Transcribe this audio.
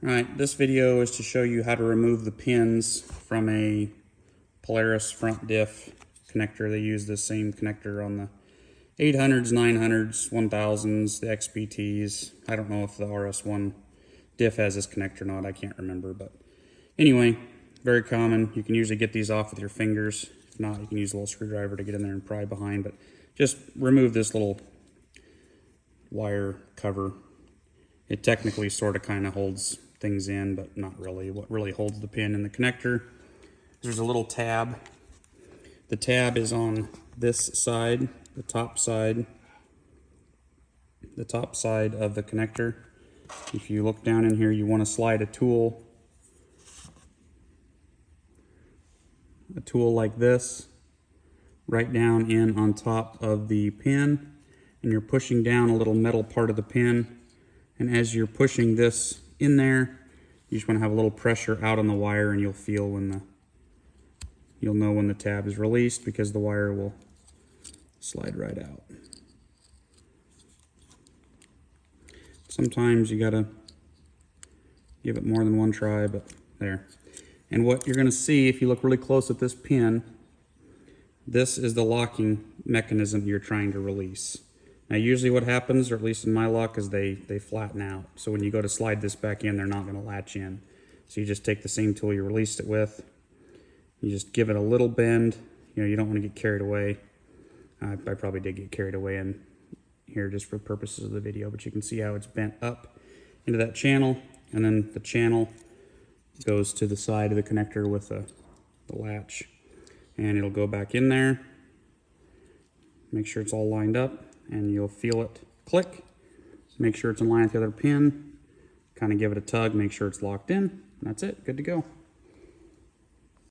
Alright, this video is to show you how to remove the pins from a Polaris front diff connector. They use the same connector on the 800s, 900s, 1000s, the XPTs. I don't know if the RS1 diff has this connector or not, I can't remember. But anyway, very common. You can usually get these off with your fingers. If not, you can use a little screwdriver to get in there and pry behind. But just remove this little wire cover. It technically sort of kind of holds things in, but not really. What really holds the pin in the connector, there's a little tab. The tab is on this side, the top side of the connector. If you look down in here, you want to slide a tool like this right down in on top of the pin, and you're pushing down a little metal part of the pin. And as you're pushing this in there, you just want to have a little pressure out on the wire, and you'll feel you'll know when the tab is released, because the wire will slide right out. Sometimes you gotta give it more than one try, but there. And what you're gonna see, if you look really close at this pin, this is the locking mechanism you're trying to release. Now usually what happens, or at least in my luck, is they flatten out. So when you go to slide this back in, they're not going to latch in. So you just take the same tool you released it with. You just give it a little bend. You know, you don't want to get carried away. I probably did get carried away in here just for purposes of the video, but you can see how it's bent up into that channel, and then the channel goes to the side of the connector with the latch. And it'll go back in there. Make sure it's all lined up, and you'll feel it click. Make sure it's in line with the other pin. Kind of give it a tug, make sure it's locked in. That's it, good to go.